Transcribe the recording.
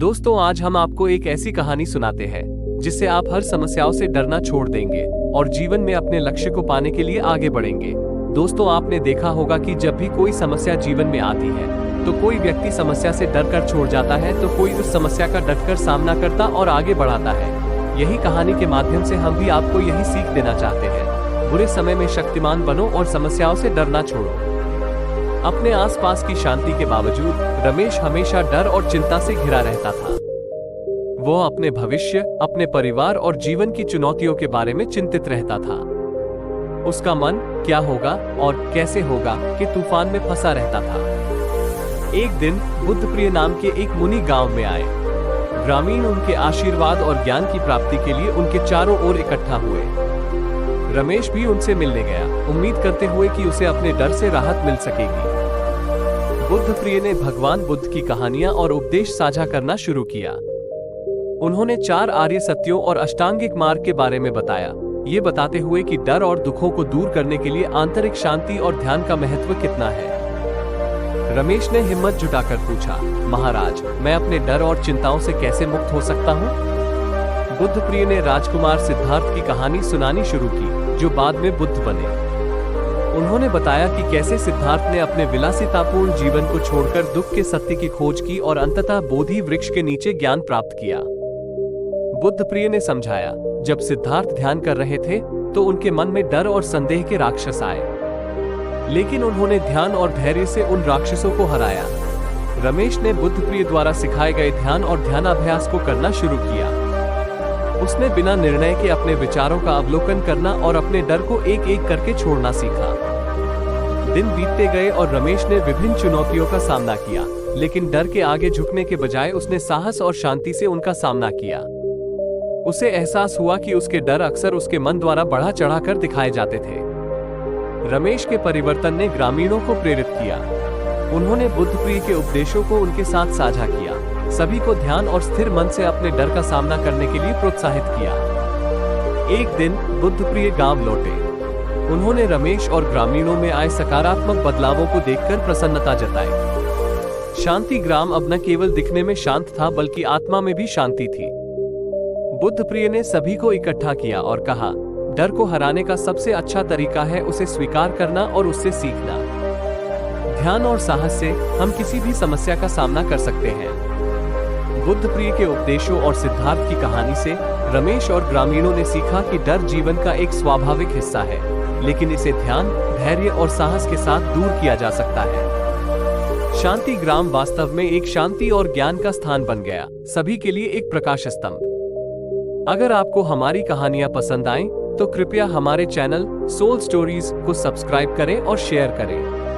दोस्तों, आज हम आपको एक ऐसी कहानी सुनाते हैं जिससे आप हर समस्याओं से डरना छोड़ देंगे और जीवन में अपने लक्ष्य को पाने के लिए आगे बढ़ेंगे। दोस्तों, आपने देखा होगा कि जब भी कोई समस्या जीवन में आती है तो कोई व्यक्ति समस्या से डर कर छोड़ जाता है, तो कोई उस समस्या का डटकर सामना करता और आगे बढ़ाता है। यही कहानी के माध्यम से हम भी आपको यही सीख देना चाहते हैं। बुरे समय में शक्तिमान बनो और समस्याओं से डरना छोड़ो। अपने आसपास की शांति के बावजूद रमेश हमेशा डर और चिंता से घिरा रहता था। वो अपने भविष्य, अपने परिवार और जीवन की चुनौतियों के बारे में चिंतित रहता था। उसका मन क्या होगा और कैसे होगा कि तूफान में फंसा रहता था। एक दिन बुद्धप्रिय नाम के एक मुनि गांव में आए। ग्रामीण उनके आशीर्वाद और ज्ञान की प्राप्ति के लिए उनके चारों ओर इकट्ठा हुए। रमेश भी उनसे मिलने गया, उम्मीद करते हुए कि उसे अपने डर से राहत मिल सकेगी। बुद्धप्रिय ने भगवान बुद्ध की कहानियां और उपदेश साझा करना शुरू किया। उन्होंने 4 आर्य सत्यों और अष्टांगिक मार्ग के बारे में बताया, ये बताते हुए कि डर और दुखों को दूर करने के लिए आंतरिक शांति और ध्यान का महत्व कितना है। रमेश ने हिम्मत जुटाकर पूछा, महाराज, मैं अपने डर और चिंताओं से कैसे मुक्त हो सकता हूँ? बुद्धप्रिय ने राजकुमार सिद्धार्थ की कहानी सुनानी शुरू की, जो बाद में बुद्ध बने। उन्होंने बताया कि कैसे सिद्धार्थ ने अपने विलासितापूर्ण जीवन को छोड़कर दुख के सत्य की खोज की और अंततः बोधि वृक्ष के नीचे ज्ञान प्राप्त किया। बुद्धप्रिय ने समझाया, जब सिद्धार्थ ध्यान कर रहे थे तो उनके मन में डर और संदेह के राक्षस आए, लेकिन उन्होंने ध्यान और धैर्य से उन राक्षसों को हराया। रमेश ने बुद्धप्रिय द्वारा सिखाए गए ध्यान और ध्यानाभ्यास को करना शुरू किया। उसने बिना निर्णय के अपने विचारों का अवलोकन करना और अपने डर को एक एक करके छोड़ना सीखा। दिन बीतते गए और रमेश ने विभिन्न चुनौतियों का सामना किया, लेकिन डर के आगे झुकने के बजाय उसने साहस और शांति से उनका सामना किया। उसे एहसास हुआ कि उसके डर अक्सर उसके मन द्वारा बढ़ा चढ़ाकर दिखाए जाते थे। रमेश के परिवर्तन ने ग्रामीणों को प्रेरित किया। उन्होंने बुद्धप्रिय के उपदेशों को उनके साथ साझा किया, सभी को ध्यान और स्थिर मन से अपने डर का सामना करने के लिए प्रोत्साहित किया। एक दिन बुद्धप्रिय गांव लौटे। उन्होंने रमेश और ग्रामीणों में आए सकारात्मक बदलावों को देखकर प्रसन्नता जताई। शांति ग्राम अब न केवल दिखने में शांत था, बल्कि आत्मा में भी शांति थी। बुद्धप्रिय ने सभी को इकट्ठा किया और कहा, डर को हराने का सबसे अच्छा तरीका है उसे स्वीकार करना और उससे सीखना। ध्यान और साहस से हम किसी भी समस्या का सामना कर सकते हैं। बुद्धप्रिय के उपदेशों और सिद्धार्थ की कहानी से रमेश और ग्रामीणों ने सीखा कि डर जीवन का एक स्वाभाविक हिस्सा है, लेकिन इसे ध्यान, धैर्य और साहस के साथ दूर किया जा सकता है। शांति ग्राम वास्तव में एक शांति और ज्ञान का स्थान बन गया, सभी के लिए एक प्रकाश स्तंभ। अगर आपको हमारी कहानियां पसंद आएं, तो कृपया हमारे चैनल सोल स्टोरीज को सब्सक्राइब करें और शेयर करें।